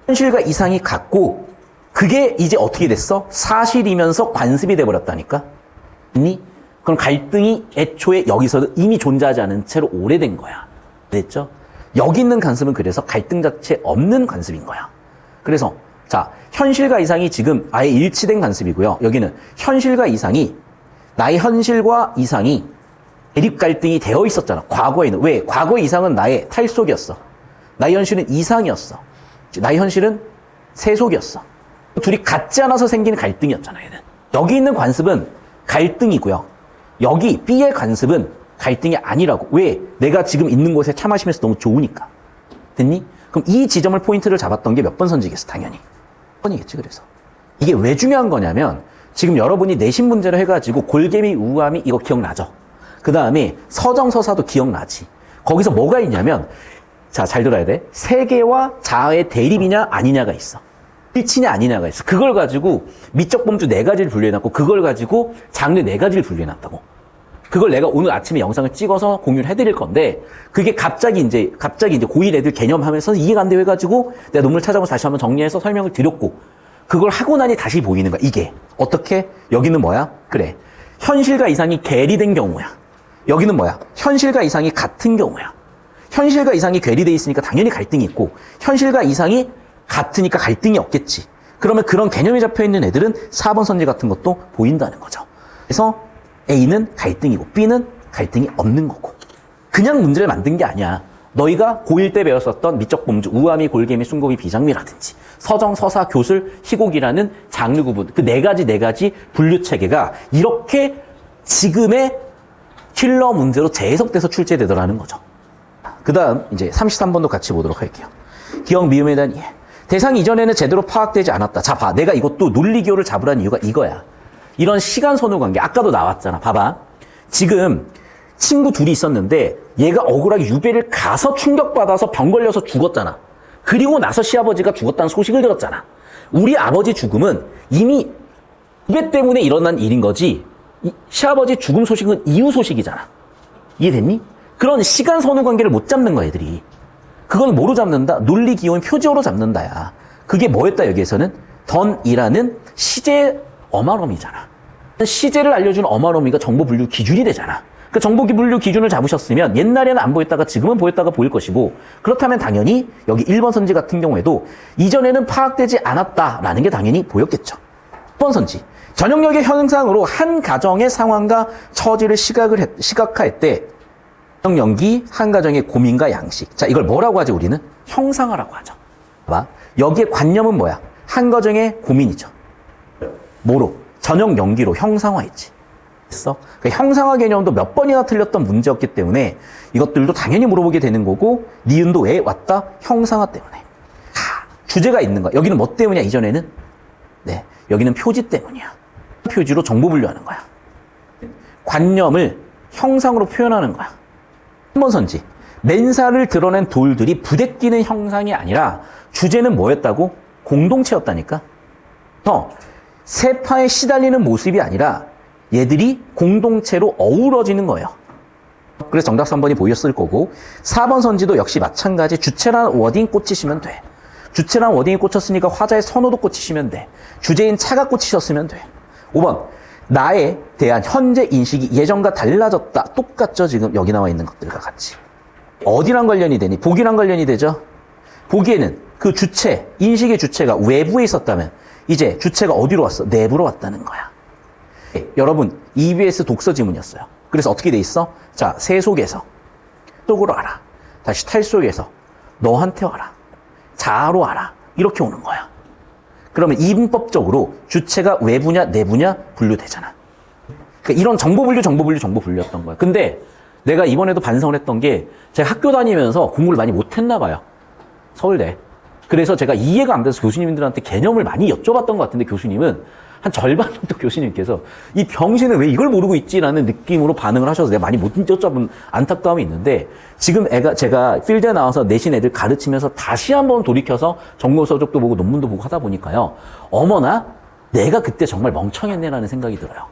현실과 이상이 같고, 그게 이제 어떻게 됐어? 사실이면서 관습이 돼버렸다니까? 아니? 그럼 갈등이 애초에 여기서 이미 존재하지 않은 채로 오래된 거야. 됐죠? 여기 있는 관습은 그래서 갈등 자체 없는 관습인 거야. 그래서, 자, 현실과 이상이 지금 아예 일치된 관습이고요. 여기는 현실과 이상이, 나의 현실과 이상이 대립 갈등이 되어 있었잖아. 과거에는. 왜? 과거의 이상은 나의 탈속이었어. 나의 현실은 이상이었어. 나의 현실은 세속이었어. 둘이 같지 않아서 생긴 갈등이었잖아, 얘는. 여기 있는 관습은 갈등이고요. 여기 B의 관습은 갈등이 아니라고. 왜? 내가 지금 있는 곳에 차 마시면서 너무 좋으니까. 됐니? 그럼 이 지점을 포인트를 잡았던 게 몇 번 선지겠어, 당연히. 번이겠지, 그래서. 이게 왜 중요한 거냐면, 지금 여러분이 내신 문제를 해가지고 골개미, 우함이 이거 기억나죠? 그 다음에 서정서사도 기억나지. 거기서 뭐가 있냐면, 자, 잘 들어야 돼. 세계와 자아의 대립이냐 아니냐가 있어. 일치냐 아니냐가 있어. 그걸 가지고 미적 범주 4가지를 분류해놨고, 그걸 가지고 장르 4가지를 분류해놨다고. 그걸 내가 오늘 아침에 영상을 찍어서 공유를 해드릴 건데, 그게 갑자기 이제 고1 애들 개념하면서 이해가 안 돼 해가지고 내가 논문을 찾아보면서 다시 한번 정리해서 설명을 드렸고, 그걸 하고 나니 다시 보이는 거야, 이게. 어떻게? 여기는 뭐야? 그래. 현실과 이상이 괴리된 경우야. 여기는 뭐야? 현실과 이상이 같은 경우야. 현실과 이상이 괴리돼 있으니까 당연히 갈등이 있고, 현실과 이상이 같으니까 갈등이 없겠지. 그러면 그런 개념이 잡혀있는 애들은 4번 선지 같은 것도 보인다는 거죠. 그래서 A는 갈등이고 B는 갈등이 없는 거고. 그냥 문제를 만든 게 아니야. 너희가 고1 때 배웠었던 미적 범주, 우아미, 골개미, 순고미, 비장미라든지 서정, 서사, 교술, 희곡이라는 장르 구분, 그 네 가지 분류 체계가 이렇게 지금의 킬러 문제로 재해석돼서 출제되더라는 거죠. 그 다음 이제 33번도 같이 보도록 할게요. 기억 미음에 대한 이해. 대상이 이전에는 제대로 파악되지 않았다. 자, 봐. 내가 이것도 논리기호를 잡으라는 이유가 이거야. 이런 시간 선호 관계. 아까도 나왔잖아. 봐봐. 지금 친구 둘이 있었는데 얘가 억울하게 유배를 가서 충격받아서 병 걸려서 죽었잖아. 그리고 나서 시아버지가 죽었다는 소식을 들었잖아. 우리 아버지 죽음은 이미 유배 때문에 일어난 일인 거지. 시아버지 죽음 소식은 이후 소식이잖아. 이해됐니? 그런 시간 선호 관계를 못 잡는 거야, 애들이. 그건 뭐로 잡는다? 논리 기호인 표지어로 잡는다야. 그게 뭐였다, 여기에서는? 던이라는 시제 어마어미잖아. 시제를 알려주는 어마어미가 정보 분류 기준이 되잖아. 그 정보 분류 기준을 잡으셨으면 옛날에는 안 보였다가 지금은 보였다가 보일 것이고, 그렇다면 당연히 여기 1번 선지 같은 경우에도 이전에는 파악되지 않았다라는 게 당연히 보였겠죠. 2번 선지. 전형력의 현상으로 한 가정의 상황과 처지를 시각화할 때 연기, 한 가정의 고민과 양식. 자, 이걸 뭐라고 하죠, 우리는? 형상화라고 하죠. 봐봐. 여기에 관념은 뭐야? 한 가정의 고민이죠. 뭐로? 전형 연기로 형상화했지. 했어? 그러니까 형상화 개념도 몇 번이나 틀렸던 문제였기 때문에 이것들도 당연히 물어보게 되는 거고, 니은도 왜 왔다? 형상화 때문에. 주제가 있는 거야. 여기는 뭐 때문이야, 이전에는? 네, 여기는 표지 때문이야. 표지로 정보 분류하는 거야. 관념을 형상으로 표현하는 거야. 3번 선지. 맨살을 드러낸 돌들이 부대끼는 형상이 아니라 주제는 뭐였다고? 공동체였다니까. 세파에 시달리는 모습이 아니라 얘들이 공동체로 어우러지는 거예요. 그래서 정답 3번이 보였을 거고, 4번 선지도 역시 마찬가지. 주체란 워딩 꽂히시면 돼. 주체란 워딩이 꽂혔으니까 화자의 선호도 꽂히시면 돼. 주제인 차가 꽂히셨으면 돼. 5번. 나에 대한 현재 인식이 예전과 달라졌다. 똑같죠? 지금 여기 나와 있는 것들과 같이. 어디랑 관련이 되니? 보기랑 관련이 되죠? 보기에는 그 주체, 인식의 주체가 외부에 있었다면 이제 주체가 어디로 왔어? 내부로 왔다는 거야. 여러분, EBS 독서 지문이었어요. 그래서 어떻게 돼 있어? 자, 새 속에서 속으로 알아. 다시 탈 속에서 너한테 와라. 자아로 알아. 이렇게 오는 거야. 그러면 이분법적으로 주체가 외부냐 내부냐 분류되잖아. 그러니까 이런 정보 분류였던 거야. 근데 내가 이번에도 반성을 했던 게, 제가 학교 다니면서 공부를 많이 못했나 봐요. 서울대. 그래서 제가 이해가 안 돼서 교수님들한테 개념을 많이 여쭤봤던 것 같은데, 교수님은 한 절반 정도 교수님께서 이 병신은 왜 이걸 모르고 있지라는 느낌으로 반응을 하셔서 내가 많이 못 여쭤본 안타까움이 있는데, 지금 제가 필드에 나와서 내신 애들 가르치면서 다시 한번 돌이켜서 전공 서적도 보고 논문도 보고 하다 보니까요, 어머나 내가 그때 정말 멍청했네라는 생각이 들어요.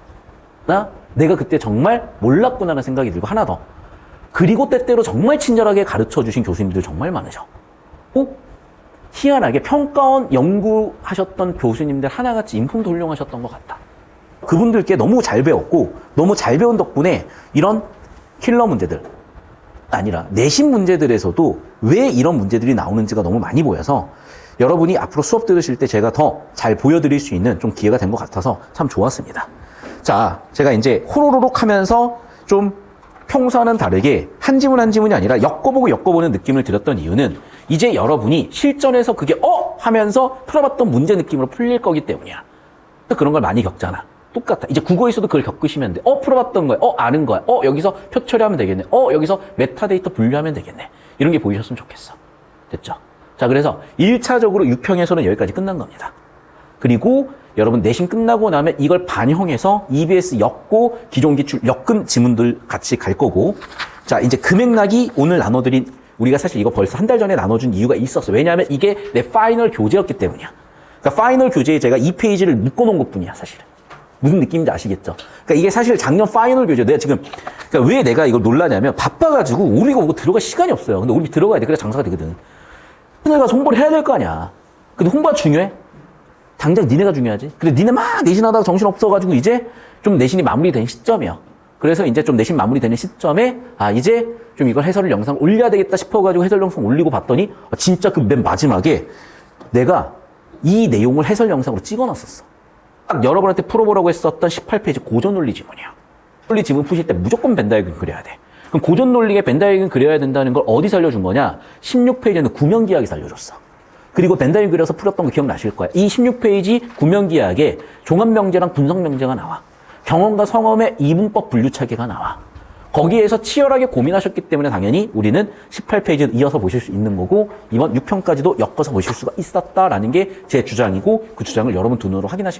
내가 그때 정말 몰랐구나라는 생각이 들고, 하나 더. 그리고 때때로 정말 친절하게 가르쳐 주신 교수님들 정말 많으셔. 희한하게 평가원 연구하셨던 교수님들 하나같이 인품도 훌륭하셨던 것 같다. 그분들께 너무 잘 배웠고, 너무 잘 배운 덕분에 이런 킬러 문제들 아니라 내신 문제들에서도 왜 이런 문제들이 나오는지가 너무 많이 보여서, 여러분이 앞으로 수업 들으실 때 제가 더 잘 보여드릴 수 있는 좀 기회가 된 것 같아서 참 좋았습니다. 자, 제가 이제 호로로록 하면서 좀 평소와는 다르게 한 지문 한 지문이 아니라 엮어보는 느낌을 드렸던 이유는, 이제 여러분이 실전에서 그게 하면서 풀어봤던 문제 느낌으로 풀릴 거기 때문이야. 그런 걸 많이 겪잖아. 똑같아. 이제 국어에서도 그걸 겪으시면 돼. 풀어봤던 거야. 아는 거야. 여기서 표 처리하면 되겠네. 여기서 메타데이터 분류하면 되겠네. 이런 게 보이셨으면 좋겠어. 됐죠? 자, 그래서 1차적으로 유평에서는 여기까지 끝난 겁니다. 그리고 여러분 내신 끝나고 나면 이걸 반영해서 EBS 엮고 기존 기출 엮은 지문들 같이 갈 거고, 자, 이제 금액락이 오늘 나눠드린, 우리가 사실 이거 벌써 한 달 전에 나눠준 이유가 있었어. 왜냐하면 이게 내 파이널 교재였기 때문이야. 그러니까 파이널 교재에 제가 2페이지를 묶어놓은 것 뿐이야, 사실은. 무슨 느낌인지 아시겠죠? 그러니까 이게 사실 작년 파이널 교재, 내가 지금, 그러니까 왜 내가 이걸 놀라냐면, 바빠가지고 우리가 오고 들어갈 시간이 없어요. 근데 우리 들어가야 돼. 그래야 장사가 되거든. 내가 홍보를 해야 될 거 아니야. 근데 홍보가 중요해? 당장 니네가 중요하지. 근데 니네 막 내신하다가 정신 없어가지고 이제 좀 내신이 마무리된 시점이야. 그래서 이제 좀 내신 마무리되는 시점에, 이제 좀 이걸 해설 영상 올려야 되겠다 싶어가지고 해설 영상 올리고 봤더니, 진짜 그 맨 마지막에 내가 이 내용을 해설 영상으로 찍어놨었어. 딱 여러분한테 풀어보라고 했었던 18페이지 고전 논리 지문이야. 논리 지문 푸실 때 무조건 벤 다이어그램 그려야 돼. 그럼 고전 논리에 벤 다이어그램 그려야 된다는 걸 어디서 알려준 거냐? 16페이지에는 구명기하기에서 알려줬어. 그리고 벤 다이어그램 그려서 풀었던 거 기억나실 거야. 이 16페이지 구명기하기에 종합명제랑 분석명제가 나와. 경험과 성험의 이분법 분류차계가 나와. 거기에서 치열하게 고민하셨기 때문에 당연히 우리는 18페이지를 이어서 보실 수 있는 거고, 이번 6편까지도 엮어서 보실 수가 있었다라는 게 제 주장이고, 그 주장을 여러분 두 눈으로 확인하시면